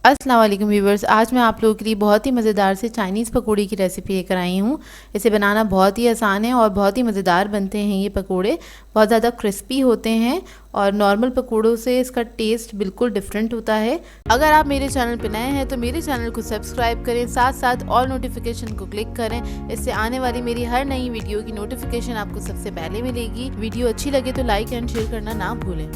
अस्सलाम वालेकुम व्यूवर्स, आज मैं आप लोगों के लिए बहुत ही मज़ेदार से चाइनीज़ पकौड़े की रेसिपी लेकर आई हूँ। इसे बनाना बहुत ही आसान है और बहुत ही मज़ेदार बनते हैं। ये पकौड़े बहुत ज़्यादा क्रिस्पी होते हैं और नॉर्मल पकौड़ों से इसका टेस्ट बिल्कुल डिफरेंट होता है। अगर आप मेरे चैनल पर नए हैं तो मेरे चैनल को सब्सक्राइब करें, साथ साथ ऑल नोटिफिकेशन को क्लिक करें। इससे आने वाली मेरी हर नई वीडियो की नोटिफिकेशन आपको सबसे पहले मिलेगी। वीडियो अच्छी लगे तो लाइक एंड शेयर करना ना भूलें।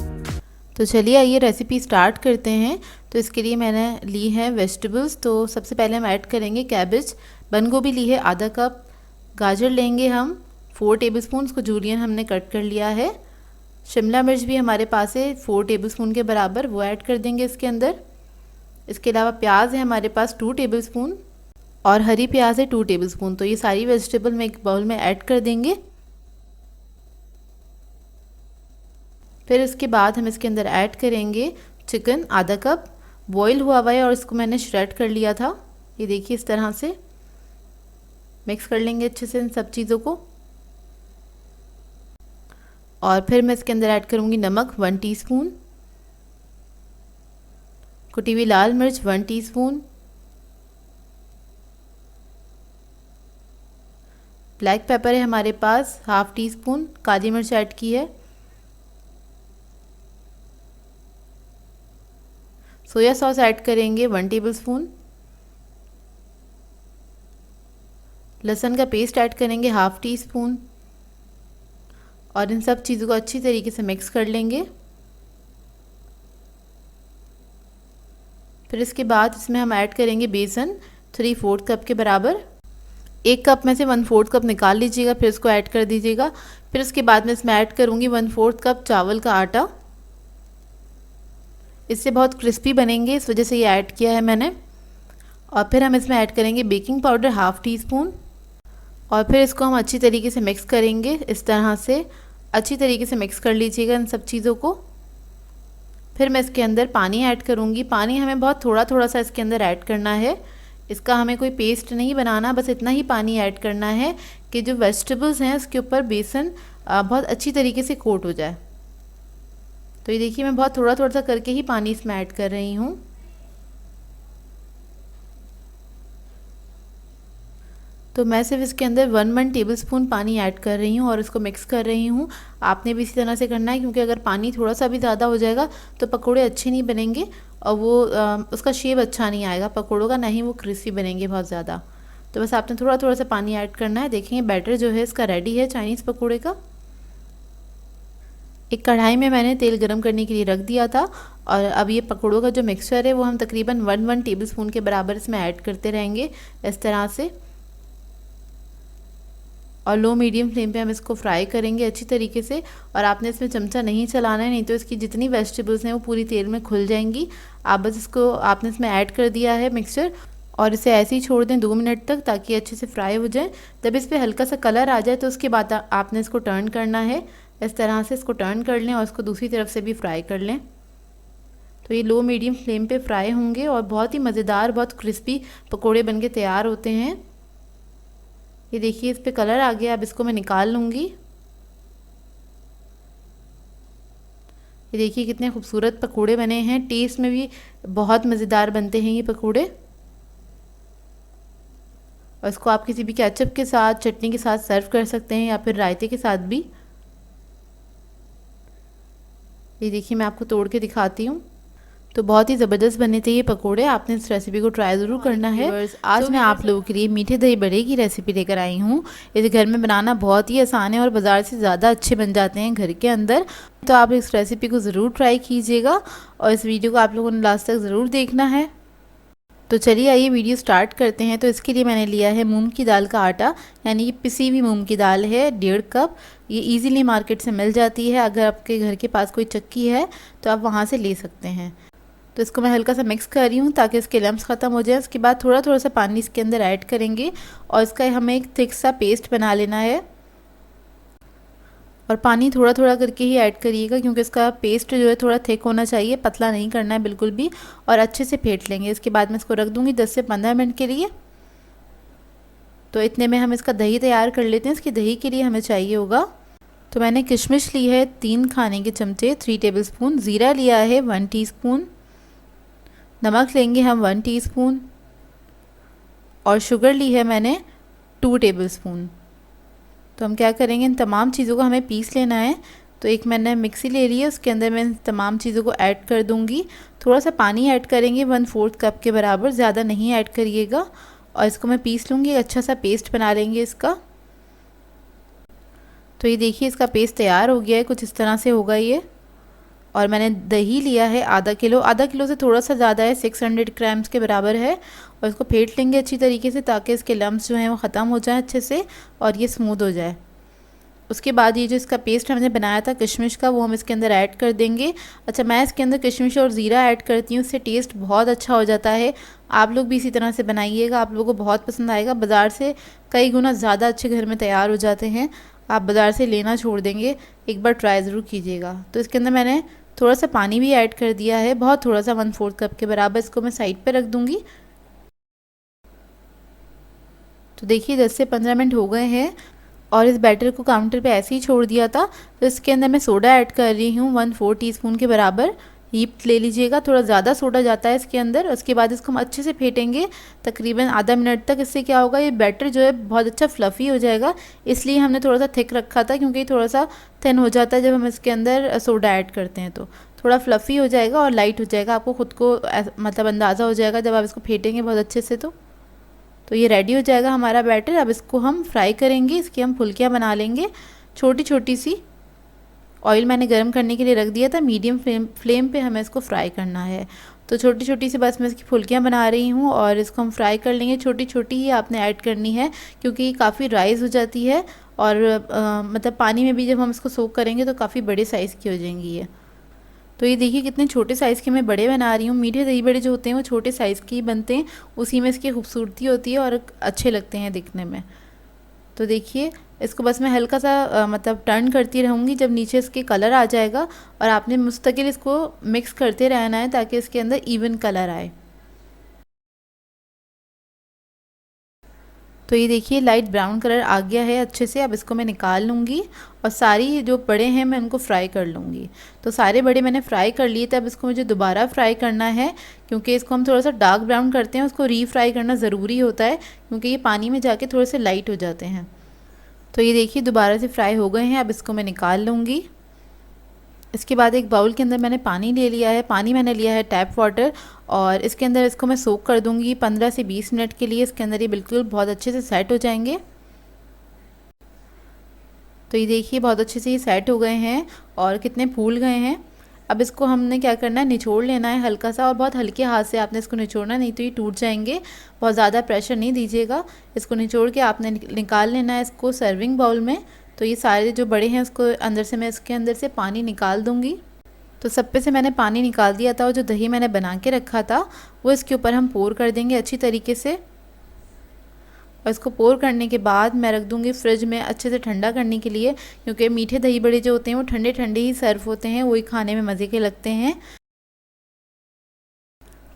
तो चलिए आइए रेसिपी स्टार्ट करते हैं। तो इसके लिए मैंने ली है वेजिटेबल्स। तो सबसे पहले हम ऐड करेंगे कैबेज। बंद गोभी ली है आधा कप। गाजर लेंगे हम 4 टेबलस्पून, उसको जूलियन हमने कट कर लिया है। शिमला मिर्च भी हमारे पास है 4 टेबलस्पून के बराबर, वो ऐड कर देंगे इसके अंदर। इसके अलावा प्याज है हमारे पास 2 टेबलस्पून और हरी प्याज है 2 टेबलस्पून। तो ये सारी वेजिटेबल में एक बाउल में ऐड कर देंगे। फिर इसके बाद हम इसके अंदर ऐड करेंगे चिकन आधा कप। बॉईल हुआ है और इसको मैंने श्रेड कर लिया था। ये देखिए इस तरह से मिक्स कर लेंगे अच्छे से इन सब चीज़ों को। और फिर मैं इसके अंदर ऐड करूँगी नमक 1 टीस्पून, कुटी हुई लाल मिर्च 1 टीस्पून, ब्लैक पेपर है हमारे पास हाफ टी स्पून, काली मिर्च ऐड की है। सोया सॉस ऐड करेंगे 1 टेबलस्पून। लहसुन का पेस्ट ऐड करेंगे हाफ टी स्पून और इन सब चीज़ों को अच्छी तरीके से मिक्स कर लेंगे। फिर इसके बाद इसमें हम ऐड करेंगे बेसन 3/4 कप के बराबर। 1 कप में से 1/4 कप निकाल लीजिएगा, फिर इसको ऐड कर दीजिएगा। फिर उसके बाद में इसमें ऐड करूँगी 1/4 कप चावल का आटा। इससे बहुत क्रिस्पी बनेंगे, इस वजह से ये ऐड किया है मैंने। और फिर हम इसमें ऐड करेंगे baking powder half tea spoon और फिर इसको हम अच्छी तरीके से मिक्स करेंगे। इस तरह से अच्छी तरीके से मिक्स कर लीजिएगा इन सब चीज़ों को। फिर मैं इसके अंदर पानी ऐड करूँगी। पानी हमें बहुत थोड़ा थोड़ा सा इसके अंदर ऐड करना है। इसका हमें कोई पेस्ट नहीं बनाना, बस इतना ही पानी ऐड करना है कि जो वेजिटेबल्स हैं उसके ऊपर बेसन बहुत अच्छी तरीके से कोट हो जाए। तो ये देखिए मैं बहुत थोड़ा थोड़ा सा करके ही पानी इसमें ऐड कर रही हूँ। तो मैं सिर्फ इसके अंदर 1 टेबलस्पून पानी ऐड कर रही हूँ और इसको मिक्स कर रही हूँ। आपने भी इसी तरह से करना है, क्योंकि अगर पानी थोड़ा सा भी ज़्यादा हो जाएगा तो पकोड़े अच्छे नहीं बनेंगे और वो उसका शेप अच्छा नहीं आएगा पकोड़ों का, नहीं वो क्रिस्पी बनेंगे बहुत ज़्यादा। तो बस आपने थोड़ा थोड़ा सा पानी ऐड करना है। देखेंगे बैटर जो है इसका रेडी है चाइनीज़ पकौड़े का। एक कढ़ाई में मैंने तेल गरम करने के लिए रख दिया था और अब ये पकौड़ों का जो मिक्सचर है वो हम तकरीबन 1 टेबलस्पून के बराबर इसमें ऐड करते रहेंगे इस तरह से। और लो मीडियम फ्लेम पे हम इसको फ्राई करेंगे अच्छी तरीके से। और आपने इसमें चमचा नहीं चलाना है, नहीं तो इसकी जितनी वेजिटेबल्स हैं वो पूरी तेल में खुल जाएंगी। आप बस इसको आपने इसमें ऐड कर दिया है मिक्सचर और इसे ऐसे ही छोड़ दें 2 मिनट तक, ताकि अच्छे से फ्राई हो जाए। जब इस पर हल्का सा कलर आ जाए तो उसके बाद आपने इसको टर्न करना है। इस तरह से इसको टर्न कर लें और इसको दूसरी तरफ से भी फ्राई कर लें। तो ये लो मीडियम फ्लेम पे फ्राई होंगे और बहुत ही मज़ेदार, बहुत क्रिस्पी पकोड़े बनके तैयार होते हैं। ये देखिए इस पे कलर आ गया, अब इसको मैं निकाल लूँगी। ये देखिए कितने खूबसूरत पकोड़े बने हैं, टेस्ट में भी बहुत मज़ेदार बनते हैं ये पकोड़े। और इसको आप किसी भी केचप के साथ, चटनी के साथ सर्व कर सकते हैं या फिर रायते के साथ भी। ये देखिए मैं आपको तोड़ के दिखाती हूँ। तो बहुत ही ज़बरदस्त बने थे ये पकोड़े। आपने इस रेसिपी को ट्राई ज़रूर करना है। आज मैं आप लोगों के लिए मीठे दही बड़े की रेसिपी लेकर आई हूँ। इसे घर में बनाना बहुत ही आसान है और बाज़ार से ज़्यादा अच्छे बन जाते हैं घर के अंदर। तो आप इस रेसिपी को ज़रूर ट्राई कीजिएगा और इस वीडियो को आप लोगों ने लास्ट तक ज़रूर देखना है। तो चलिए आइए वीडियो स्टार्ट करते हैं। तो इसके लिए मैंने लिया है मूंग की दाल का आटा, यानी कि पिसी हुई मूंग की दाल है 1.5 कप। ये इजीली मार्केट से मिल जाती है। अगर आपके घर के पास कोई चक्की है तो आप वहाँ से ले सकते हैं। तो इसको मैं हल्का सा मिक्स कर रही हूँ ताकि इसके लम्स ख़त्म हो जाए। उसके बाद थोड़ा थोड़ा सा पानी इसके अंदर ऐड करेंगे और इसका हमें एक थिक सा पेस्ट बना लेना है। और पानी थोड़ा थोड़ा करके ही ऐड करिएगा, क्योंकि इसका पेस्ट जो है थोड़ा थिक होना चाहिए, पतला नहीं करना है बिल्कुल भी। और अच्छे से फेंट लेंगे। इसके बाद मैं इसको रख दूँगी 10 से 15 मिनट के लिए। तो इतने में हम इसका दही तैयार कर लेते हैं। इसकी दही के लिए हमें चाहिए होगा, तो मैंने किशमिश ली है 3 खाने के चमचे 3 टेबलस्पून, ज़ीरा लिया है 1 टीस्पून, नमक लेंगे हम 1 टीस्पून और शुगर ली है मैंने 2 टेबलस्पून। तो हम क्या करेंगे, इन तमाम चीज़ों को हमें पीस लेना है। तो एक मैंने मिक्सी ले ली है, उसके अंदर मैं इन तमाम चीज़ों को ऐड कर दूंगी। थोड़ा सा पानी ऐड करेंगे 1/4 कप के बराबर, ज़्यादा नहीं ऐड करिएगा। और इसको मैं पीस लूँगी, अच्छा सा पेस्ट बना लेंगे इसका। तो ये देखिए इसका पेस्ट तैयार हो गया है, कुछ इस तरह से होगा ये। और मैंने दही लिया है आधा किलो से थोड़ा सा ज़्यादा है, 600 ग्राम्स के बराबर है। और इसको फेंट लेंगे अच्छी तरीके से ताकि इसके लम्स जो हैं वो ख़त्म हो जाएं अच्छे से और ये स्मूथ हो जाए। उसके बाद ये जो इसका पेस्ट हमने बनाया था किशमिश का, वो हम इसके अंदर ऐड कर देंगे। अच्छा, मैं इसके अंदर किशमिश और ज़ीरा ऐड करती हूँ, इससे टेस्ट बहुत अच्छा हो जाता है। आप लोग भी इसी तरह से बनाइएगा, आप लोगों को बहुत पसंद आएगा। बाज़ार से कई गुना ज़्यादा अच्छे घर में तैयार हो जाते हैं, आप बाज़ार से लेना छोड़ देंगे। एक बार ट्राई ज़रूर कीजिएगा। तो इसके अंदर मैंने थोड़ा सा पानी भी ऐड कर दिया है, बहुत थोड़ा सा, 1/4 कप के बराबर। इसको मैं साइड पे रख दूँगी। तो देखिए 10 से 15 मिनट हो गए हैं और इस बैटर को काउंटर पे ऐसे ही छोड़ दिया था। तो इसके अंदर मैं सोडा ऐड कर रही हूँ 1/4 टीस्पून के बराबर। हीप ले लीजिएगा, थोड़ा ज़्यादा सोडा जाता है इसके अंदर। उसके बाद इसको हम अच्छे से फेंटेंगे तकरीबन आधा मिनट तक। इससे क्या होगा, ये बैटर जो है बहुत अच्छा फ्लफ़ी हो जाएगा। इसलिए हमने थोड़ा सा थिक रखा था, क्योंकि थोड़ा सा थिन हो जाता है जब हम इसके अंदर सोडा ऐड करते हैं। तो थोड़ा फ्लफ़ी हो जाएगा और लाइट हो जाएगा, आपको ख़ुद को मतलब अंदाज़ा हो जाएगा जब आप इसको फेंटेंगे बहुत अच्छे से। तो ये रेडी हो जाएगा हमारा बैटर। अब इसको हम फ्राई करेंगे, इसकी हम फुल्कियाँ बना लेंगे छोटी छोटी सी। ऑयल मैंने गर्म करने के लिए रख दिया था, मीडियम फ्लेम पे हमें इसको फ्राई करना है। तो छोटी छोटी सी बस मैं इसकी फुल्कियाँ बना रही हूँ और इसको हम फ्राई कर लेंगे। छोटी छोटी ही आपने ऐड करनी है, क्योंकि ये काफ़ी राइस हो जाती है और मतलब पानी में भी जब हम इसको सोक करेंगे तो काफ़ी बड़े साइज़ की हो जाएंगी ये। तो ये देखिए कितने छोटे साइज़ के मैं बड़े बना रही हूँ। मीठे दही बड़े जो होते हैं वो छोटे साइज़ के ही बनते हैं, उसी में इसकी खूबसूरती होती है और अच्छे लगते हैं दिखने में। तो देखिए इसको बस मैं हल्का सा मतलब टर्न करती रहूँगी, जब नीचे इसके कलर आ जाएगा। और आपने मुस्तकिल इसको मिक्स करते रहना है ताकि इसके अंदर इवन कलर आए। तो ये देखिए लाइट ब्राउन कलर आ गया है अच्छे से। अब इसको मैं निकाल लूँगी और सारी जो बड़े हैं मैं उनको फ्राई कर लूँगी। तो सारे बड़े मैंने फ्राई कर लिए थे। अब इसको मुझे दोबारा फ्राई करना है, क्योंकि इसको हम थोड़ा सा डार्क ब्राउन करते हैं, उसको रीफ्राई करना ज़रूरी होता है, क्योंकि ये पानी में जाके थोड़े से लाइट हो जाते हैं। तो ये देखिए दोबारा से फ्राई हो गए हैं। अब इसको मैं निकाल लूँगी। इसके बाद एक बाउल के अंदर मैंने पानी ले लिया है, पानी मैंने लिया है टैप वाटर। और इसके अंदर इसको मैं सोक कर दूंगी 15 से 20 मिनट के लिए। इसके अंदर ये बिल्कुल बहुत अच्छे से सेट हो जाएंगे। तो ये देखिए बहुत अच्छे से ये सेट हो गए हैं और कितने फूल गए हैं। अब इसको हमने क्या करना है, निचोड़ लेना है हल्का सा, और बहुत हल्के हाथ से आपने इसको निचोड़ना, नहीं तो ये टूट जाएंगे। बहुत ज़्यादा प्रेशर नहीं दीजिएगा। इसको निचोड़ के आपने निकाल लेना है इसको सर्विंग बाउल में। तो ये सारे जो बड़े हैं उसको अंदर से मैं इसके अंदर से पानी निकाल दूँगी। तो सब पे से मैंने पानी निकाल दिया था और जो दही मैंने बना के रखा था वो इसके ऊपर हम पोर कर देंगे अच्छी तरीके से। और इसको पोर करने के बाद मैं रख दूँगी फ्रिज में अच्छे से ठंडा करने के लिए, क्योंकि मीठे दही बड़े जो होते हैं वो ठंडे ठंडे ही सर्व होते हैं, वही खाने में मज़े के लगते हैं।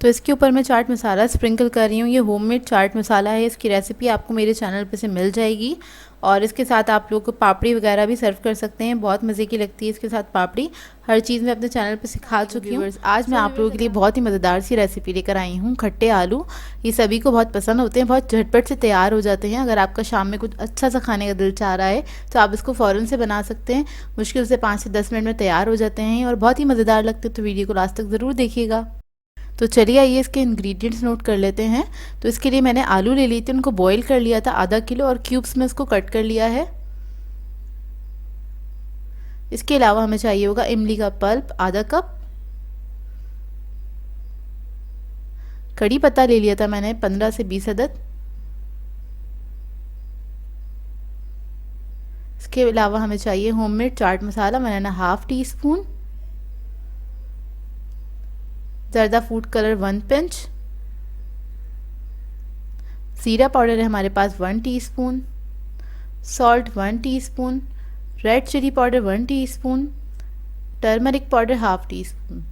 तो इसके ऊपर मैं चाट मसाला स्प्रिंकल कर रही हूँ। ये होममेड चाट मसाला है, इसकी रेसिपी आपको मेरे चैनल पे से मिल जाएगी। और इसके साथ आप लोग को पापड़ी वगैरह भी सर्व कर सकते हैं, बहुत मज़े की लगती है इसके साथ पापड़ी। हर चीज़ मैं अपने चैनल पे सिखा चुकी हूँ। आज मैं आप लोगों के लिए बहुत ही मज़ेदार सी रेसिपी लेकर आई हूँ, खट्टे आलू। ये सभी को बहुत पसंद होते हैं, बहुत झटपट से तैयार हो जाते हैं। अगर आपका शाम में कुछ अच्छा सा खाने का दिल चाह रहा है तो आप इसको फ़ौरन से बना सकते हैं। मुश्किल से 5 से 10 मिनट में तैयार हो जाते हैं और बहुत ही मज़ेदार लगते हैं। तो वीडियो को लास्ट तक ज़रूर देखिएगा। तो चलिए आइए इसके इंग्रेडिएंट्स नोट कर लेते हैं। तो इसके लिए मैंने आलू ले लिए थे, उनको बॉईल कर लिया था आधा किलो और क्यूब्स में उसको कट कर लिया है। इसके अलावा हमें चाहिए होगा इमली का पल्प आधा कप। कड़ी पत्ता ले लिया था मैंने 15 से 20 अदद। इसके अलावा हमें चाहिए होममेड चाट मसाला, मैंने 1/2 टीस्पून। ज़र्दा फूड कलर 1 पिंच। ज़ीरा पाउडर है हमारे पास 1 teaspoon. Salt 1 teaspoon. Red chilli powder 1 teaspoon. Turmeric powder 1/2 teaspoon.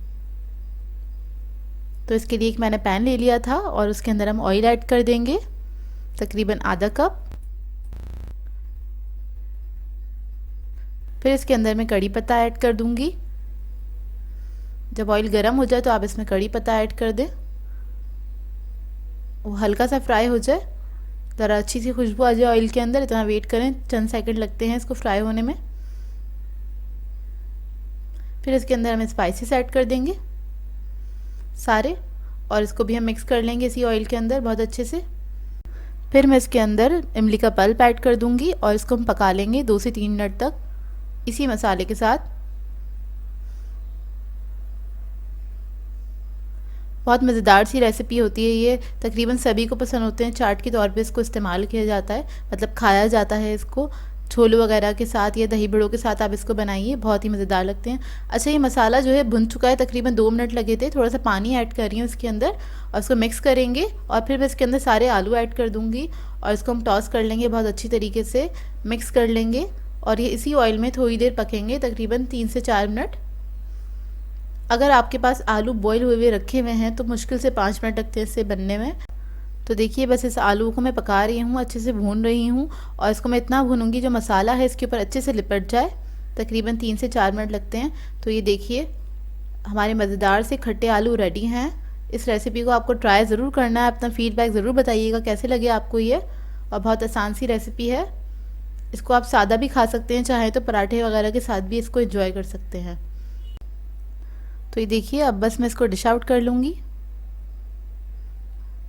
तो इसके लिए एक मैंने पैन ले लिया था और उसके अंदर हम ऑयल ऐड कर देंगे तकरीबन आधा कप। फिर इसके अंदर मैं कड़ी पत्ता ऐड कर दूंगी। जब ऑयल गर्म हो जाए तो आप इसमें कड़ी पत्ता ऐड कर दें। वो हल्का सा फ्राई हो जाए, ज़रा अच्छी सी खुशबू आ जाए ऑयल के अंदर, इतना वेट करें, चंद सेकंड लगते हैं इसको फ्राई होने में। फिर इसके अंदर हम स्पाइसेस ऐड कर देंगे सारे, और इसको भी हम मिक्स कर लेंगे इसी ऑयल के अंदर बहुत अच्छे से। फिर मैं इसके अंदर इमली का पल्प ऐड कर दूंगी और इसको हम पका लेंगे 2 से 3 मिनट तक इसी मसाले के साथ। बहुत मज़ेदार सी रेसिपी होती है ये, तकरीबन सभी को पसंद होते हैं। चाट के तौर पे इसको इस्तेमाल किया जाता है, मतलब खाया जाता है इसको छोलों वगैरह के साथ या दही बड़ों के साथ आप इसको बनाइए, बहुत ही मज़ेदार लगते हैं। अच्छा, ये मसाला जो है भुन चुका है, तकरीबन 2 मिनट लगे थे। थोड़ा सा पानी ऐड कर रही हूँ इसके अंदर और इसको मिक्स करेंगे, और फिर मैं इसके अंदर सारे आलू ऐड कर दूँगी और इसको हम टॉस कर लेंगे, बहुत अच्छी तरीके से मिक्स कर लेंगे। और ये इसी ऑयल में थोड़ी देर पकेंगे, तकरीबन 3 से 4 मिनट। अगर आपके पास आलू बॉईल हुए हुए रखे हुए हैं तो मुश्किल से 5 मिनट लगते हैं इससे बनने में। तो देखिए बस इस आलू को मैं पका रही हूँ, अच्छे से भून रही हूँ, और इसको मैं इतना भूनूंगी जो मसाला है इसके ऊपर अच्छे से लिपट जाए। तकरीबन 3 से 4 मिनट लगते हैं। तो ये देखिए हमारे मज़ेदार से खट्टे आलू रेडी हैं। इस रेसिपी को आपको ट्राई ज़रूर करना है, अपना फ़ीडबैक ज़रूर बताइएगा कैसे लगे आपको ये। और बहुत आसान सी रेसिपी है, इसको आप सादा भी खा सकते हैं, चाहे तो पराठे वगैरह के साथ भी इसको एंजॉय कर सकते हैं। तो ये देखिए अब बस मैं इसको डिश आउट कर लूँगी।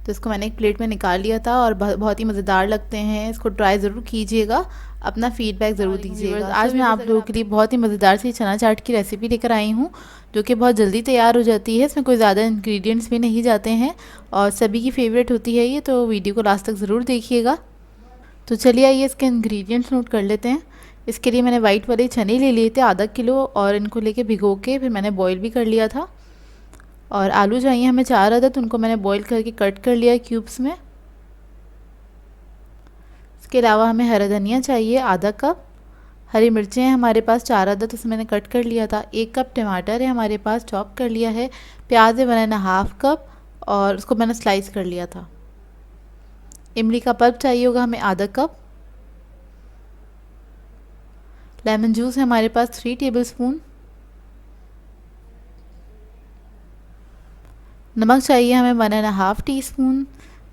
तो इसको मैंने एक प्लेट में निकाल लिया था और बहुत ही मज़ेदार लगते हैं। इसको ट्राई ज़रूर कीजिएगा, अपना फ़ीडबैक ज़रूर दीजिएगा। आज मैं आप लोगों के लिए बहुत ही मज़ेदार सी चना चाट की रेसिपी लेकर आई हूँ, जो कि बहुत जल्दी तैयार हो जाती है। इसमें कोई ज़्यादा इंग्रेडिएंट्स भी नहीं जाते हैं और सभी की फेवरेट होती है ये। तो वीडियो को लास्ट तक ज़रूर देखिएगा। तो चलिए आइए इसके इंग्रेडिएंट्स नोट कर लेते हैं। इसके लिए मैंने वाइट वाले चने ले लिए थे आधा किलो, और इनको लेके भिगो के फिर मैंने बॉईल भी कर लिया था। और आलू चाहिए हमें 4 अदद, उनको मैंने बॉईल करके कट कर लिया है क्यूब्स में। इसके अलावा हमें हरा धनिया चाहिए आधा कप, हरी मिर्चें हैं हमारे पास 4 अदद, उसे मैंने कट कर लिया था। 1 कप टमाटर है हमारे पास, चॉप कर लिया है। प्याज है 1.5 कप और उसको मैंने स्लाइस कर लिया था। इमली का पल्प चाहिए होगा हमें आधा कप। लेमन जूस है हमारे पास 3 टेबलस्पून। नमक चाहिए हमें 1.5 टीस्पून।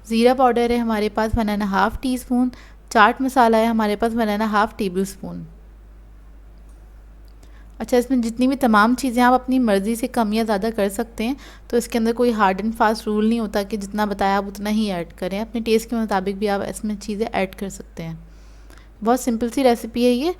ज़ीरा पाउडर है हमारे पास 1.5 टीस्पून। चाट मसाला है हमारे पास 1.5 टेबलस्पून। अच्छा, इसमें जितनी भी तमाम चीज़ें आप अपनी मर्ज़ी से कम या ज़्यादा कर सकते हैं। तो इसके अंदर कोई हार्ड एंड फास्ट रूल नहीं होता कि जितना बताया आप उतना ही ऐड करें, अपने टेस्ट के मुताबिक भी आप इसमें चीज़ें ऐड कर सकते हैं। बहुत सिंपल सी रेसिपी है ये।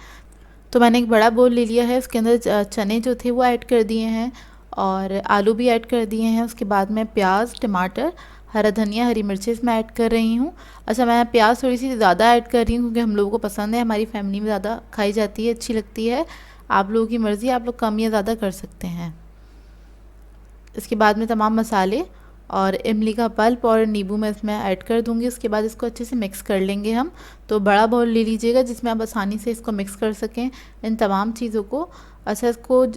तो मैंने एक बड़ा बोल ले लिया है, उसके अंदर चने जो थे वो ऐड कर दिए हैं और आलू भी ऐड कर दिए हैं। उसके बाद मैं प्याज, टमाटर, हरा धनिया, हरी मिर्चें इसमें ऐड कर रही हूँ। अच्छा, मैं प्याज थोड़ी सी ज़्यादा ऐड कर रही हूँ क्योंकि हम लोगों को पसंद है, हमारी फैमिली में ज़्यादा खाई जाती है, अच्छी लगती है। आप लोगों की मर्ज़ी, आप लोग कम या ज़्यादा कर सकते हैं। इसके बाद में तमाम मसाले और इमली का पल्प और नींबू मैं इसमें ऐड कर दूंगी। उसके बाद इसको अच्छे से मिक्स कर लेंगे हम। तो बड़ा बाउल ले लीजिएगा जिसमें आप आसानी से इसको मिक्स कर सकें इन तमाम चीज़ों को। अच्छा,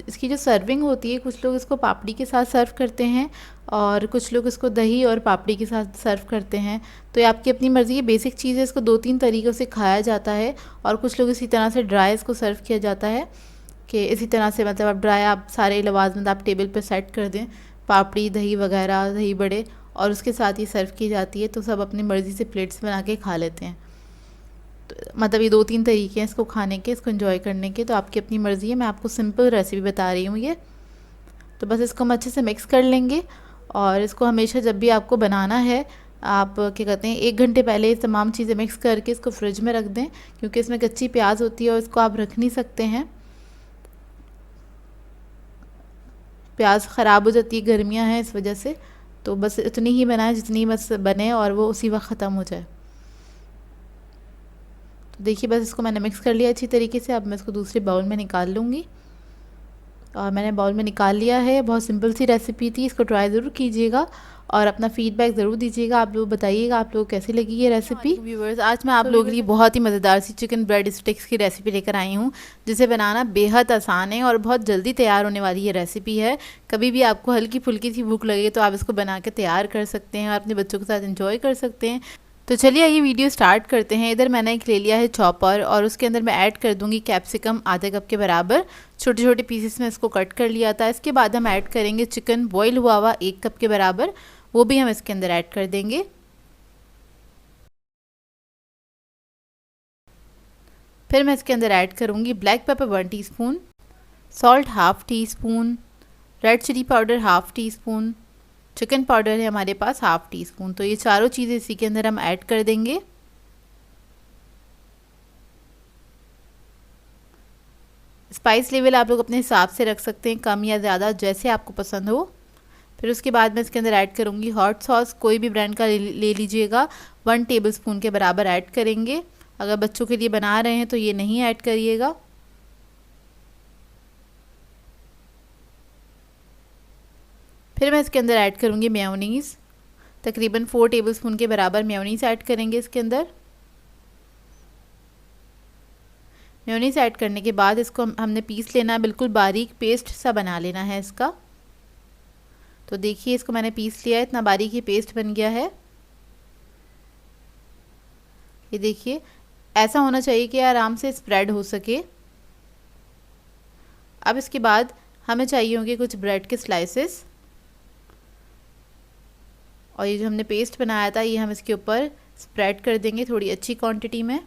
इसकी जो सर्विंग होती है, कुछ लोग इसको पापड़ी के साथ सर्व करते हैं और कुछ लोग इसको दही और पापड़ी के साथ सर्व करते हैं। तो ये आपकी अपनी मर्ज़ी, ये बेसिक चीज़ है, इसको 2-3 तरीक़ों से खाया जाता है। और कुछ लोग इसी तरह से ड्राई इसको सर्व किया जाता है कि इसी तरह से, मतलब आप ड्राई आप सारे लवाजमत आप टेबल पर सेट कर दें, पापड़ी, दही वगैरह, दही बड़े, और उसके साथ ही सर्व की जाती है। तो सब अपनी मर्ज़ी से प्लेट्स बना के खा लेते हैं। तो मतलब ये 2-3 तरीके हैं इसको खाने के, इसको एंजॉय करने के। तो आपकी अपनी मर्ज़ी है, मैं आपको सिंपल रेसिपी बता रही हूँ ये। तो बस इसको हम अच्छे से मिक्स कर लेंगे और इसको हमेशा जब भी आपको बनाना है, आप क्या कहते हैं 1 घंटे पहले ये तमाम चीज़ें मिक्स करके इसको फ्रिज में रख दें, क्योंकि इसमें कच्ची प्याज होती है और इसको आप रख नहीं सकते हैं, प्याज ख़राब हो जाती है, गर्मियाँ हैं इस वजह से। तो बस इतनी ही बनाएं जितनी बस बने और वो उसी वक्त ख़त्म हो जाए। तो देखिए बस इसको मैंने मिक्स कर लिया अच्छी तरीके से। अब मैं इसको दूसरे बाउल में निकाल लूँगी और मैंने बाउल में निकाल लिया है। बहुत सिंपल सी रेसिपी थी, इसको ट्राई ज़रूर कीजिएगा और अपना फ़ीडबैक ज़रूर दीजिएगा। आप लोग बताइएगा आप लोग कैसी लगी ये रेसिपी। व्यूअर्स, आज मैं आप लोगों के लिए बहुत ही मज़ेदार सी चिकन ब्रेड स्टिक्स की रेसिपी लेकर आई हूँ, जिसे बनाना बेहद आसान है और बहुत जल्दी तैयार होने वाली ये रेसिपी है। कभी भी आपको हल्की फुल्की सी भूख लगे तो आप इसको बना के तैयार कर सकते हैं और अपने बच्चों के साथ एंजॉय कर सकते हैं। तो चलिए ये वीडियो स्टार्ट करते हैं। इधर मैंने एक ले लिया है चॉपर और उसके अंदर मैं ऐड कर दूंगी कैप्सिकम आधे कप के बराबर, छोटे छोटे पीसेस में इसको कट कर लिया था। इसके बाद हम ऐड करेंगे चिकन बॉईल हुआ 1 कप के बराबर, वो भी हम इसके अंदर ऐड कर देंगे। फिर मैं इसके अंदर ऐड करूँगी black pepper 1 teaspoon, salt half teaspoon, red chilli powder half teaspoon, chicken powder है हमारे पास हाफ़ टी स्पून। तो ये चारों चीज़ें इसी के अंदर हम ऐड कर देंगे। स्पाइस लेवल आप लोग अपने हिसाब से रख सकते हैं, कम या ज़्यादा जैसे आपको पसंद हो। फिर उसके बाद मैं इसके अंदर ऐड करूँगी हॉट सॉस, कोई भी ब्रांड का ले लीजिएगा, 1 टेबलस्पून के बराबर ऐड करेंगे। अगर बच्चों के लिए बना रहे हैं तो ये नहीं ऐड करिएगा। फिर मैं इसके अंदर ऐड करूँगी मेयोनीज़, तकरीबन 4 टेबलस्पून के बराबर मेयोनीज़ ऐड करेंगे इसके अंदर। मेयोनीज़ ऐड करने के बाद इसको हमने पीस लेना है, बिल्कुल बारीक पेस्ट सा बना लेना है इसका। तो देखिए इसको मैंने पीस लिया है, इतना बारीक ही पेस्ट बन गया है। ये देखिए ऐसा होना चाहिए कि आराम से स्प्रेड हो सके। अब इसके बाद हमें चाहिए होंगे कुछ ब्रेड के स्लाइसेस, और ये जो हमने पेस्ट बनाया था ये हम इसके ऊपर स्प्रेड कर देंगे थोड़ी अच्छी क्वांटिटी में।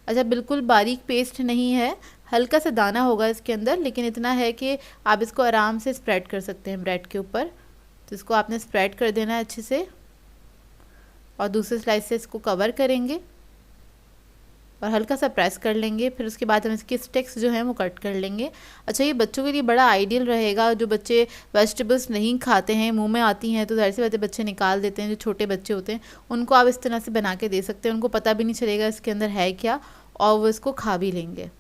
अच्छा, बिल्कुल बारीक पेस्ट नहीं है, हल्का सा दाना होगा इसके अंदर, लेकिन इतना है कि आप इसको आराम से स्प्रेड कर सकते हैं ब्रेड के ऊपर। तो इसको आपने स्प्रेड कर देना है अच्छे से, और दूसरे स्लाइस से इसको कवर करेंगे और हल्का सा प्रेस कर लेंगे। फिर उसके बाद हम इसके स्टिक्स जो हैं वो कट कर लेंगे। अच्छा, ये बच्चों के लिए बड़ा आइडियल रहेगा। जो बच्चे वेजिटेबल्स नहीं खाते हैं, मुंह में आती हैं तो ज़ाहिर सी बात है बच्चे निकाल देते हैं, जो छोटे बच्चे होते हैं उनको आप इस तरह से बना के दे सकते हैं, उनको पता भी नहीं चलेगा इसके अंदर है क्या, और वो इसको खा भी लेंगे।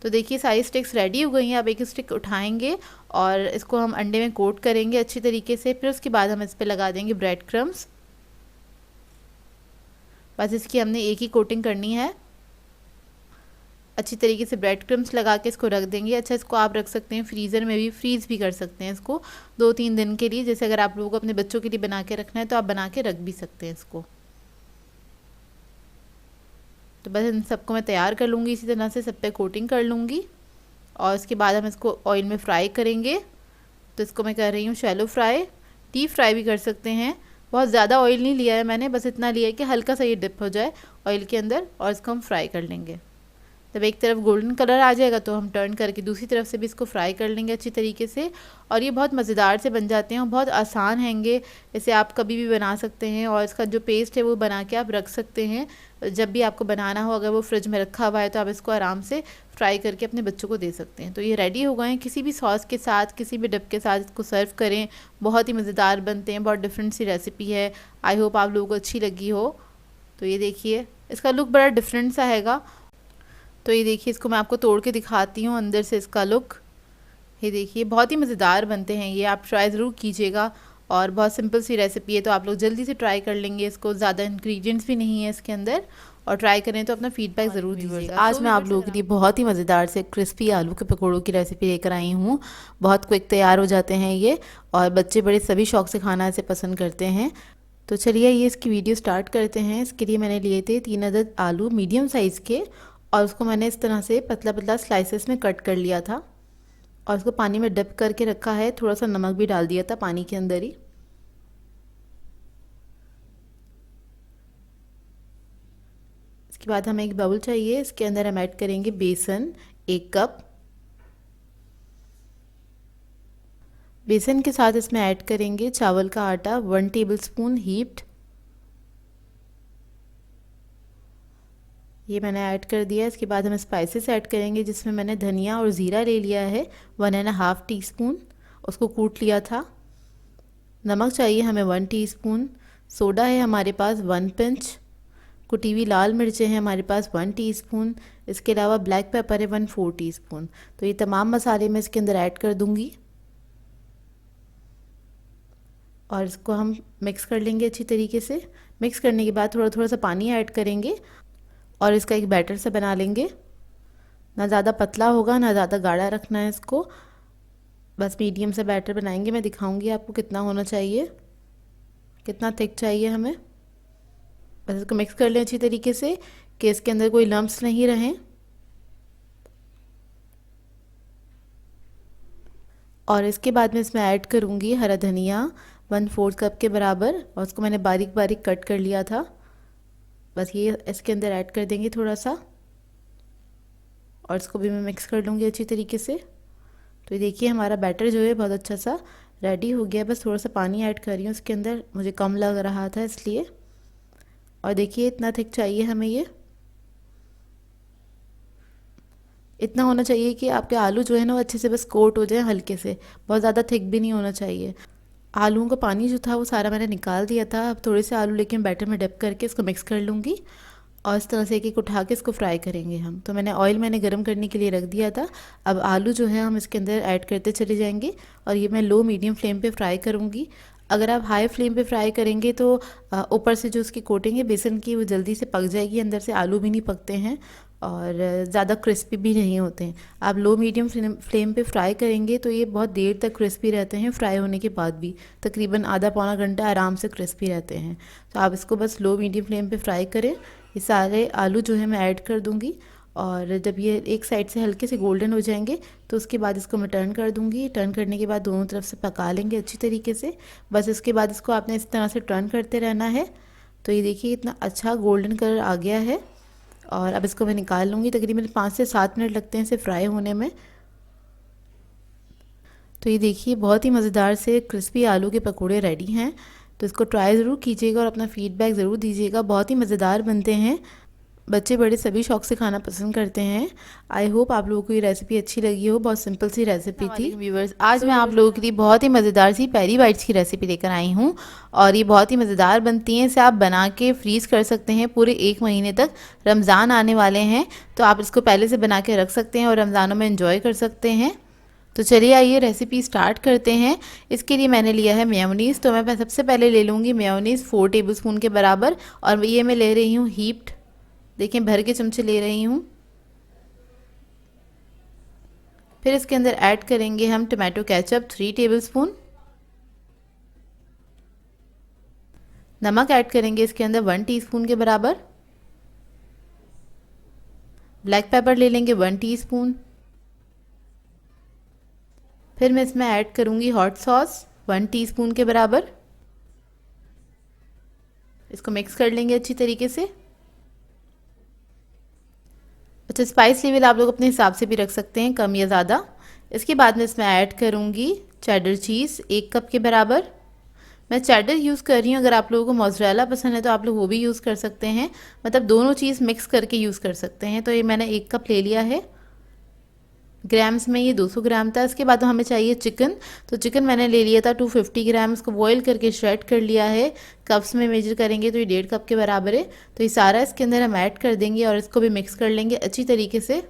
तो देखिए सारी स्टिक्स रेडी हो गई हैं। अब एक स्टिक उठाएंगे और इसको हम अंडे में कोट करेंगे अच्छी तरीके से। फिर उसके बाद हम इस पर लगा देंगे ब्रेड क्रम्स। बस इसकी हमने एक ही कोटिंग करनी है, अच्छी तरीके से ब्रेड क्रम्स लगा के इसको रख देंगे। अच्छा, इसको आप रख सकते हैं फ्रीज़र में भी, फ्रीज़ भी कर सकते हैं इसको 2-3 दिन के लिए। जैसे अगर आप लोगों को अपने बच्चों के लिए बना के रखना है तो आप बना के रख भी सकते हैं इसको। तो बस इन सबको मैं तैयार कर लूँगी, इसी तरह से सब पे कोटिंग कर लूँगी, और उसके बाद हम इसको ऑयल में फ्राई करेंगे। तो इसको मैं कर रही हूँ शैलो फ्राई, डीप फ्राई भी कर सकते हैं। बहुत ज़्यादा ऑयल नहीं लिया है मैंने, बस इतना लिया है कि हल्का सा ये डिप हो जाए ऑयल के अंदर, और इसको हम फ्राई कर लेंगे। जब एक तरफ गोल्डन कलर आ जाएगा तो हम टर्न करके दूसरी तरफ से भी इसको फ्राई कर लेंगे अच्छी तरीके से। और ये बहुत मज़ेदार से बन जाते हैं और बहुत आसान हैंगे, इसे आप कभी भी बना सकते हैं। और इसका जो पेस्ट है वो बना के आप रख सकते हैं, जब भी आपको बनाना हो। अगर वो फ्रिज में रखा हुआ है तो आप इसको आराम से फ्राई करके अपने बच्चों को दे सकते हैं। तो ये रेडी हो गए हैं, किसी भी सॉस के साथ, किसी भी डिप के साथ इसको सर्व करें, बहुत ही मज़ेदार बनते हैं। बहुत डिफरेंट सी रेसिपी है, आई होप आप लोगों को अच्छी लगी हो। तो ये देखिए इसका लुक बड़ा डिफरेंट सा हैगा। तो ये देखिए इसको मैं आपको तोड़ के दिखाती हूँ अंदर से इसका लुक। ये देखिए बहुत ही मज़ेदार बनते हैं ये, आप ट्राई ज़रूर कीजिएगा। और बहुत सिंपल सी रेसिपी है, तो आप लोग जल्दी से ट्राई कर लेंगे इसको। ज़्यादा इंग्रेडिएंट्स भी नहीं है इसके अंदर, और ट्राई करें तो अपना फीडबैक ज़रूर दीजिएगा। आज मैं आप लोगों के लिए बहुत ही मज़ेदार से क्रिस्पी आलू के पकौड़ों की रेसिपी लेकर आई हूँ। बहुत क्विक तैयार हो जाते हैं ये, और बच्चे बड़े सभी शौक़ से खाना इसे पसंद करते हैं। तो चलिए ये इसकी वीडियो स्टार्ट करते हैं। इसके लिए मैंने लिए थे 3 अदद आलू मीडियम साइज़ के, और उसको मैंने इस तरह से पतला पतला स्लाइसेस में कट कर लिया था, और उसको पानी में डिप करके रखा है। थोड़ा सा नमक भी डाल दिया था पानी के अंदर ही। इसके बाद हमें एक बाउल चाहिए, इसके अंदर हम ऐड करेंगे बेसन 1 कप। बेसन के साथ इसमें ऐड करेंगे चावल का आटा 1 टेबलस्पून हीप्ड। ये मैंने ऐड कर दिया। इसके बाद हम स्पाइसेस ऐड करेंगे, जिसमें मैंने धनिया और ज़ीरा ले लिया है 1.5 टीस्पून, उसको कूट लिया था। नमक चाहिए हमें 1 टीस्पून। सोडा है हमारे पास 1 पिंच। कुटी हुई लाल मिर्चें हैं हमारे पास 1 टीस्पून। इसके अलावा ब्लैक पेपर है 1/4 टीस्पून। तो ये तमाम मसाले मैं इसके अंदर ऐड कर दूँगी, और इसको हम मिक्स कर लेंगे अच्छी तरीके से। मिक्स करने के बाद थोड़ा थोड़ा सा पानी ऐड करेंगे, और इसका एक बैटर से बना लेंगे। ना ज़्यादा पतला होगा ना ज़्यादा गाढ़ा रखना है इसको, बस मीडियम से बैटर बनाएंगे। मैं दिखाऊंगी आपको कितना होना चाहिए, कितना थिक चाहिए हमें। बस इसको मिक्स कर लें अच्छी तरीके से कि इसके अंदर कोई लम्प्स नहीं रहें। और इसके बाद मैं इसमें ऐड करूँगी हरा धनिया 1/4 कप के बराबर, और उसको मैंने बारीक बारीक कट कर लिया था। बस ये इसके अंदर ऐड कर देंगे थोड़ा सा। और इसको भी मैं मिक्स कर लूँगी अच्छी तरीके से। तो ये देखिए हमारा बैटर जो है बहुत अच्छा सा रेडी हो गया। बस थोड़ा सा पानी ऐड कर रही हूँ इसके अंदर, मुझे कम लग रहा था इसलिए। और देखिए इतना थिक चाहिए हमें, ये इतना होना चाहिए कि आपके आलू जो है ना वो अच्छे से बस कोट हो जाए हल्के से, बहुत ज़्यादा थिक भी नहीं होना चाहिए। आलूओं का पानी जो था वो सारा मैंने निकाल दिया था। अब थोड़े से आलू लेके बैटर में डिप करके इसको मिक्स कर लूँगी और इस तरह से एक एक उठा के इसको फ्राई करेंगे हम। तो मैंने गर्म करने के लिए रख दिया था। अब आलू जो है हम इसके अंदर ऐड करते चले जाएंगे और ये मैं लो मीडियम फ्लेम पे फ्राई करूँगी। अगर आप हाई फ्लेम पे फ्राई करेंगे तो ऊपर से जो उसकी कोटिंग है बेसन की वो जल्दी से पक जाएगी, अंदर से आलू भी नहीं पकते हैं और ज़्यादा क्रिस्पी भी नहीं होते हैं। आप लो मीडियम फ्लेम पे फ्राई करेंगे तो ये बहुत देर तक क्रिस्पी रहते हैं, फ्राई होने के बाद भी तकरीबन आधा पौना घंटा आराम से क्रिस्पी रहते हैं। तो आप इसको बस लो मीडियम फ्लेम पे फ्राई करें। ये सारे आलू जो है मैं ऐड कर दूँगी और जब ये एक साइड से हल्के से गोल्डन हो जाएंगे तो उसके बाद इसको मैं टर्न कर दूँगी। टर्न करने के बाद दोनों तरफ से पका लेंगे अच्छी तरीके से। बस इसके बाद इसको आपने इस तरह से टर्न करते रहना है। तो ये देखिए इतना अच्छा गोल्डन कलर आ गया है और अब इसको मैं निकाल लूँगी। तकरीबन 5 से 7 मिनट लगते हैं इसे फ्राई होने में। तो ये देखिए बहुत ही मज़ेदार से क्रिस्पी आलू के पकोड़े रेडी हैं। तो इसको ट्राई ज़रूर कीजिएगा और अपना फीडबैक ज़रूर दीजिएगा। बहुत ही मज़ेदार बनते हैं, बच्चे बड़े सभी शौक से खाना पसंद करते हैं। आई होप आप लोगों को ये रेसिपी अच्छी लगी हो। बहुत सिंपल सी रेसिपी थी व्यूवर्स। आज मैं आप लोगों के लिए बहुत ही मज़ेदार सी पेरी बाइट्स की रेसिपी लेकर आई हूँ और ये बहुत ही मज़ेदार बनती हैं। इसे आप बना के फ्रीज़ कर सकते हैं पूरे 1 महीने तक। रमज़ान आने वाले हैं तो आप इसको पहले से बना के रख सकते हैं और रमज़ानों में इंजॉय कर सकते हैं। तो चलिए आइए रेसिपी स्टार्ट करते हैं। इसके लिए मैंने लिया है मेयोनीज़। तो मैं सबसे पहले ले लूँगी मेयोनीज़ 4 टेबलस्पून के बराबर और ये मैं ले रही हूँ हीप्ड, देखिए भर के चमचे ले रही हूँ। फिर इसके अंदर ऐड करेंगे हम टमाटो केचप 3 टेबलस्पून। नमक ऐड करेंगे इसके अंदर 1 टीस्पून के बराबर। ब्लैक पेपर ले लेंगे 1 टीस्पून। फिर मैं इसमें ऐड करूँगी हॉट सॉस 1 टीस्पून के बराबर। इसको मिक्स कर लेंगे अच्छी तरीके से। अच्छा, स्पाइस लेवल आप लोग अपने हिसाब से भी रख सकते हैं, कम या ज़्यादा। इसके बाद मैं इसमें ऐड करूँगी चेडर चीज़ 1 कप के बराबर। मैं चेडर यूज़ कर रही हूँ, अगर आप लोगों को मोज़रेला पसंद है तो आप लोग वो भी यूज़ कर सकते हैं, मतलब दोनों चीज़ मिक्स करके यूज़ कर सकते हैं। तो ये मैंने 1 कप ले लिया है। ग्राम्स में ये 200 ग्राम था। इसके बाद हमें चाहिए चिकन। तो चिकन मैंने ले लिया था 250 ग्राम। इसको बॉईल करके श्रेड कर लिया है। कप्स में मेजर करेंगे तो ये 1.5 कप के बराबर है। तो ये सारा इसके अंदर हम ऐड कर देंगे और इसको भी मिक्स कर लेंगे अच्छी तरीके से।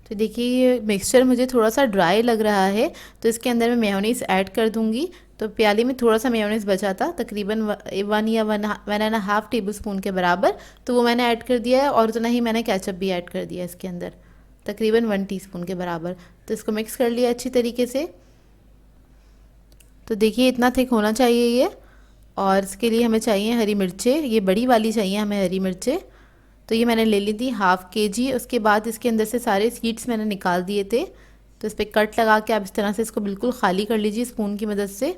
तो देखिए ये मिक्सचर मुझे थोड़ा सा ड्राई लग रहा है तो इसके अंदर मैं मेयोनीज़ ऐड कर दूंगी। तो प्याली में थोड़ा सा मेयोनीज़ बचा था, तकरीबन 1 या 1.5 टेबलस्पून के बराबर, तो वो मैंने ऐड कर दिया है और उतना ही मैंने केचप भी ऐड कर दिया इसके अंदर, तकरीबन 1 टीस्पून के बराबर। तो इसको मिक्स कर लिया अच्छी तरीके से। तो देखिए इतना थिक होना चाहिए ये। और इसके लिए हमें चाहिए हरी मिर्चें, ये बड़ी वाली चाहिए हमें हरी मिर्चें। तो ये मैंने ले ली थी ½ kg। उसके बाद इसके अंदर से सारे सीड्स मैंने निकाल दिए थे। तो इस पर कट लगा के आप इस तरह से इसको बिल्कुल खाली कर लीजिए स्पून की मदद से।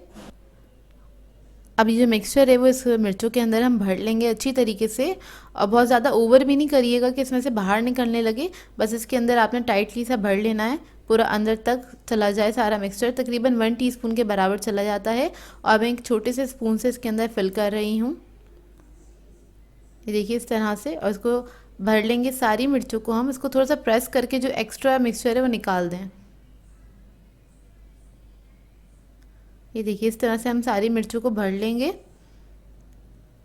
अब ये जो मिक्सचर है वो इस मिर्चों के अंदर हम भर लेंगे अच्छी तरीके से और बहुत ज़्यादा ओवर भी नहीं करिएगा कि इसमें से बाहर निकलने लगे। बस इसके अंदर आपने टाइटली सा भर लेना है, पूरा अंदर तक चला जाए सारा मिक्सचर। तकरीबन 1 टीस्पून के बराबर चला जाता है और मैं एक छोटे से स्पून से इसके अंदर फिल कर रही हूँ। ये देखिए इस तरह से, और इसको भर लेंगे सारी मिर्चों को हम। इसको थोड़ा सा प्रेस करके जो एक्स्ट्रा मिक्सचर है वो निकाल दें। ये देखिए इस तरह से हम सारी मिर्चों को भर लेंगे।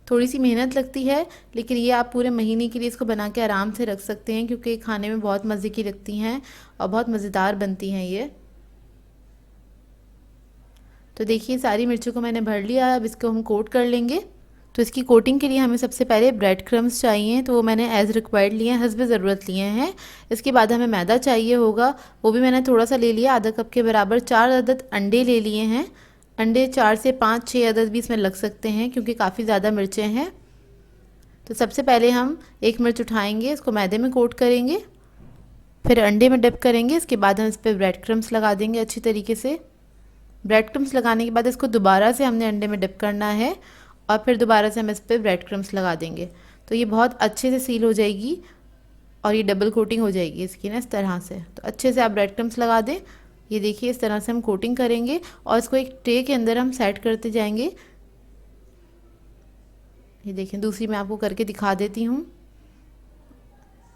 थोड़ी सी मेहनत लगती है लेकिन ये आप पूरे महीने के लिए इसको बना के आराम से रख सकते हैं क्योंकि खाने में बहुत मज़े की लगती हैं और बहुत मज़ेदार बनती हैं ये। तो देखिए सारी मिर्चों को मैंने भर लिया। अब इसको हम कोट कर लेंगे। तो इसकी कोटिंग के लिए हमें सबसे पहले ब्रेड क्रम्स चाहिए, तो वो मैंने एज़ रिक्वायर्ड लिए हैं, हस्ब ज़रूरत लिए हैं। इसके बाद हमें मैदा चाहिए होगा, वो भी मैंने थोड़ा सा ले लिया, आधा कप के बराबर। 4 अदद अंडे ले लिए हैं। अंडे 4 से 5-6 अदद भी इसमें लग सकते हैं क्योंकि काफ़ी ज़्यादा मिर्चें हैं। तो सबसे पहले हम 1 मिर्च उठाएंगे, इसको मैदे में कोट करेंगे, फिर अंडे में डिप करेंगे। इसके बाद हम इस पर ब्रेड क्रम्स लगा देंगे अच्छी तरीके से। ब्रेड क्रम्स लगाने के बाद इसको दोबारा से हमने अंडे में डिप करना है और फिर दोबारा से हम इस पर ब्रेड क्रम्स लगा देंगे। तो ये बहुत अच्छे से सील हो जाएगी और ये डबल कोटिंग हो जाएगी इसकी ना इस तरह से। तो अच्छे से आप ब्रेड क्रम्स लगा दें। ये देखिए इस तरह से हम कोटिंग करेंगे और इसको एक ट्रे के अंदर हम सेट करते जाएंगे। ये देखिए दूसरी मैं आपको करके दिखा देती हूँ।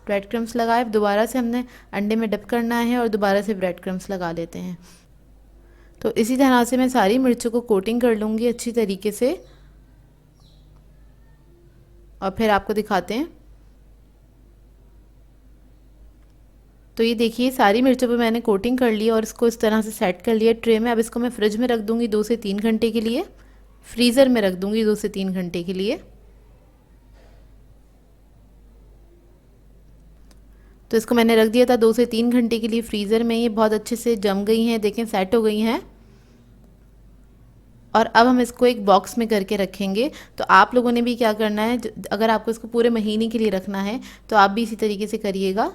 ब्रेड क्रम्स लगाए, दोबारा से हमने अंडे में डिप करना है और दोबारा से ब्रेड क्रम्स लगा लेते हैं। तो इसी तरह से मैं सारी मिर्चों को कोटिंग कर लूँगी अच्छी तरीके से और फिर आपको दिखाते हैं। तो ये देखिए सारी मिर्चों पे मैंने कोटिंग कर ली और इसको इस तरह से सेट कर लिया ट्रे में। अब इसको मैं फ्रिज में रख दूँगी 2 से 3 घंटे के लिए, फ्रीज़र में रख दूँगी 2 से 3 घंटे के लिए। तो इसको मैंने रख दिया था 2 से 3 घंटे के लिए फ्रीज़र में। ये बहुत अच्छे से जम गई हैं, देखें सेट हो गई हैं। और अब हम इसको एक बॉक्स में करके रखेंगे। तो आप लोगों ने भी क्या करना है, अगर आपको इसको पूरे महीने के लिए रखना है तो आप भी इसी तरीके से करिएगा।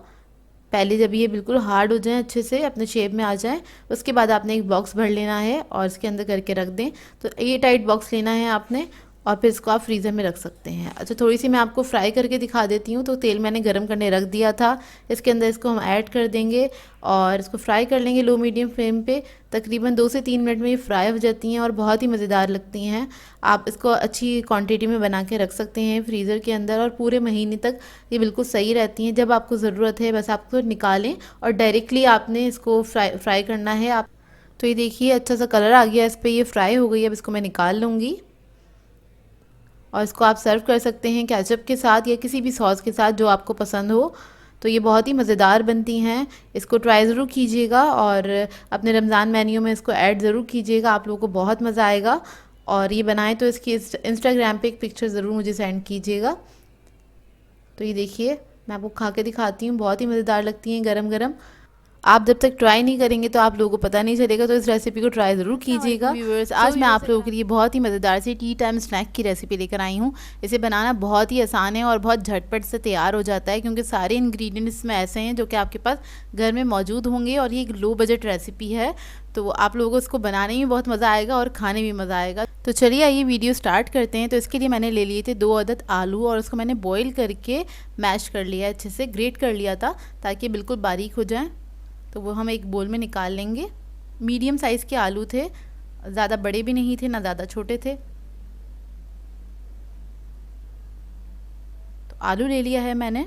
पहले जब ये बिल्कुल हार्ड हो जाए, अच्छे से अपने शेप में आ जाए, उसके बाद आपने एक बॉक्स भर लेना है और इसके अंदर करके रख दें। तो ये टाइट बॉक्स लेना है आपने और फिर इसको आप फ्रीज़र में रख सकते हैं। अच्छा थोड़ी सी मैं आपको फ्राई करके दिखा देती हूँ। तो तेल मैंने गरम करने रख दिया था, इसके अंदर इसको हम ऐड कर देंगे और इसको फ्राई कर लेंगे लो मीडियम फ्लेम पे। तकरीबन 2 से 3 मिनट में ये फ्राई हो जाती हैं और बहुत ही मज़ेदार लगती हैं। आप इसको अच्छी क्वांटिटी में बना के रख सकते हैं फ्रीज़र के अंदर और पूरे महीने तक ये बिल्कुल सही रहती हैं। जब आपको ज़रूरत है बस आपको निकालें और डायरेक्टली आपने इसको फ्राई करना है। आप तो ये देखिए अच्छा सा कलर आ गया इस पर, ये फ्राई हो गई। अब इसको मैं निकाल लूँगी और इसको आप सर्व कर सकते हैं केचप के साथ या किसी भी सॉस के साथ जो आपको पसंद हो। तो ये बहुत ही मज़ेदार बनती हैं, इसको ट्राई ज़रूर कीजिएगा और अपने रमज़ान मेन्यू में इसको ऐड ज़रूर कीजिएगा, आप लोगों को बहुत मज़ा आएगा। और ये बनाएं तो इसकी इंस्टाग्राम पे एक पिक्चर ज़रूर मुझे सेंड कीजिएगा। तो ये देखिए मैं आपको खा के दिखाती हूँ, बहुत ही मज़ेदार लगती हैं गरम गरम। आप जब तक ट्राई नहीं करेंगे तो आप लोगों को पता नहीं चलेगा। तो इस रेसिपी को ट्राई ज़रूर कीजिएगा। व्यूअर्स आज मैं आप लोगों के लिए बहुत ही मज़ेदार सी टी टाइम स्नैक की रेसिपी लेकर आई हूँ। इसे बनाना बहुत ही आसान है और बहुत झटपट से तैयार हो जाता है क्योंकि सारे इंग्रेडिएंट्स में ऐसे हैं जो कि आपके पास घर में मौजूद होंगे और ये एक लो बजट रेसिपी है। तो आप लोगों को इसको बनाने में बहुत मज़ा आएगा और खाने में मज़ा आएगा। तो चलिए आइए वीडियो स्टार्ट करते हैं। तो इसके लिए मैंने ले लिए थे 2 अदद आलू और उसको मैंने बॉईल करके मैश कर लिया, अच्छे से ग्रेट कर लिया था ताकि बिल्कुल बारीक हो जाए। तो वो हम एक बोल में निकाल लेंगे। मीडियम साइज़ के आलू थे, ज़्यादा बड़े भी नहीं थे ना ज़्यादा छोटे थे। तो आलू ले लिया है मैंने।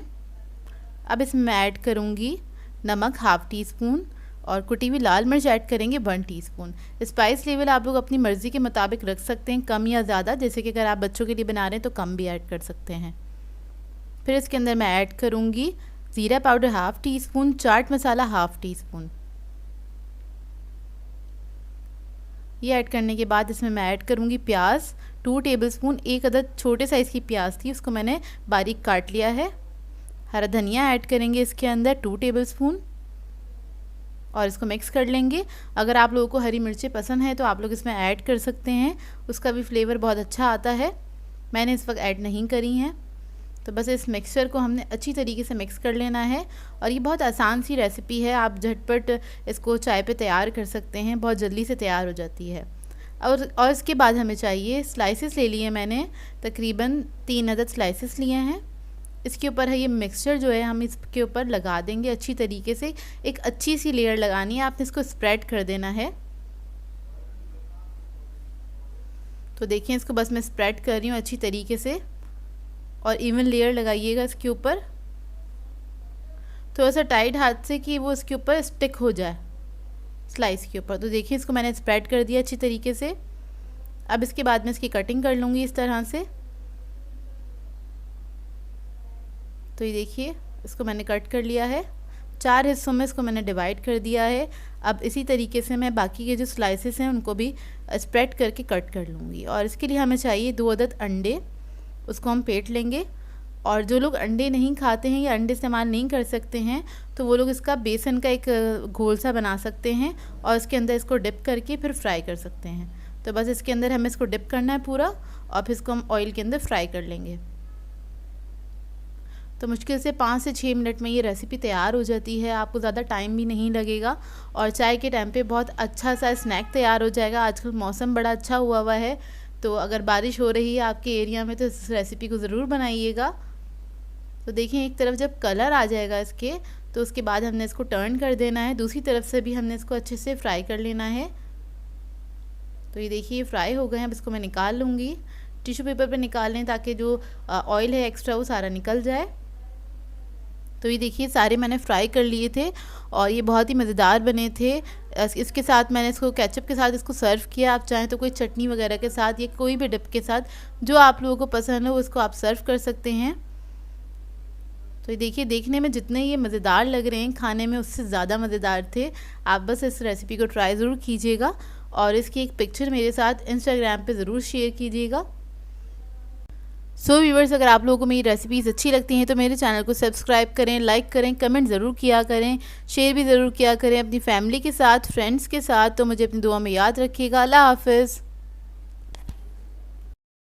अब इसमें मैं ऐड करूँगी नमक 1/2 टीस्पून और कुटी हुई लाल मिर्च ऐड करेंगे 1 टीस्पून। स्पाइस लेवल आप लोग अपनी मर्ज़ी के मुताबिक रख सकते हैं, कम या ज़्यादा। जैसे कि अगर आप बच्चों के लिए बना रहे हैं तो कम भी ऐड कर सकते हैं। फिर इसके अंदर मैं ऐड करूँगी ज़ीरा powder 1/2 teaspoon, chaat masala 1/2 teaspoon. ये ऐड करने के बाद इसमें मैं ऐड करूँगी प्याज 2 टेबलस्पून। 1 अदद छोटे साइज़ की प्याज थी, उसको मैंने बारीक काट लिया है। हरा धनिया ऐड करेंगे इसके अंदर 2 टेबलस्पून और इसको मिक्स कर लेंगे। अगर आप लोगों को हरी मिर्चें पसंद है तो आप लोग इसमें ऐड कर सकते हैं, उसका भी फ्लेवर बहुत अच्छा आता है। मैंने इस वक्त ऐड नहीं करी हैं। तो बस इस मिक्सचर को हमने अच्छी तरीके से मिक्स कर लेना है और ये बहुत आसान सी रेसिपी है। आप झटपट इसको चाय पे तैयार कर सकते हैं, बहुत जल्दी से तैयार हो जाती है। और इसके बाद हमें चाहिए स्लाइसेस ले लिए मैंने, तकरीबन 3 अदद स्लाइसेस लिए हैं। इसके ऊपर है ये मिक्सचर जो है हम इसके ऊपर लगा देंगे अच्छी तरीके से। एक अच्छी सी लेयर लगानी है, आपने इसको स्प्रेड कर देना है। तो देखिए इसको बस मैं स्प्रेड कर रही हूँ अच्छी तरीके से और इवन लेयर लगाइएगा इसके ऊपर, थोड़ा सा टाइट हाथ से कि वो इसके ऊपर स्टिक हो जाए स्लाइस के ऊपर। तो देखिए इसको मैंने स्प्रेड कर दिया अच्छी तरीके से। अब इसके बाद मैं इसकी कटिंग कर लूँगी इस तरह से। तो ये देखिए इसको मैंने कट कर लिया है, 4 हिस्सों में इसको मैंने डिवाइड कर दिया है। अब इसी तरीके से मैं बाकी के जो स्लाइसेस हैं उनको भी स्प्रेड करके कट कर लूँगी। और इसके लिए हमें चाहिए 2 अदद अंडे, उसको हम फेंट लेंगे। और जो लोग अंडे नहीं खाते हैं या अंडे इस्तेमाल नहीं कर सकते हैं तो वो लोग इसका बेसन का एक घोल सा बना सकते हैं और इसके अंदर इसको डिप करके फिर फ्राई कर सकते हैं। तो बस इसके अंदर हमें इसको डिप करना है पूरा और फिर इसको हम ऑयल के अंदर फ्राई कर लेंगे। तो मुश्किल से 5 से 6 मिनट में ये रेसिपी तैयार हो जाती है, आपको ज़्यादा टाइम भी नहीं लगेगा और चाय के टाइम पे बहुत अच्छा सा स्नैक तैयार हो जाएगा। आजकल मौसम बड़ा अच्छा हुआ है, तो अगर बारिश हो रही है आपके एरिया में तो इस रेसिपी को ज़रूर बनाइएगा। तो देखिए एक तरफ जब कलर आ जाएगा इसके, तो उसके बाद हमने इसको टर्न कर देना है। दूसरी तरफ से भी हमने इसको अच्छे से फ्राई कर लेना है। तो ये देखिए ये फ्राई हो गए हैं। अब इसको मैं निकाल लूँगी। टिश्यू पेपर पे निकाल लें ताकि जो ऑयल है एक्स्ट्रा वो सारा निकल जाए। तो ये देखिए सारे मैंने फ्राई कर लिए थे और ये बहुत ही मज़ेदार बने थे। इसके साथ मैंने इसको केचप के साथ इसको सर्व किया। आप चाहें तो कोई चटनी वगैरह के साथ या कोई भी डिप के साथ जो आप लोगों को पसंद हो उसको आप सर्व कर सकते हैं। तो ये देखिए देखने में जितने ये मज़ेदार लग रहे हैं, खाने में उससे ज़्यादा मज़ेदार थे। आप बस इस रेसिपी को ट्राई ज़रूर कीजिएगा और इसकी एक पिक्चर मेरे साथ इंस्टाग्राम पे ज़रूर शेयर कीजिएगा। सो व्यूवर्स, अगर आप लोगों को मेरी रेसिपीज़ अच्छी लगती हैं तो मेरे चैनल को सब्सक्राइब करें, लाइक करें, कमेंट ज़रूर किया करें, शेयर भी ज़रूर किया करें अपनी फैमिली के साथ, फ्रेंड्स के साथ। तो मुझे अपनी दुआ में याद रखिएगा। अल्लाह हाफ़िज़।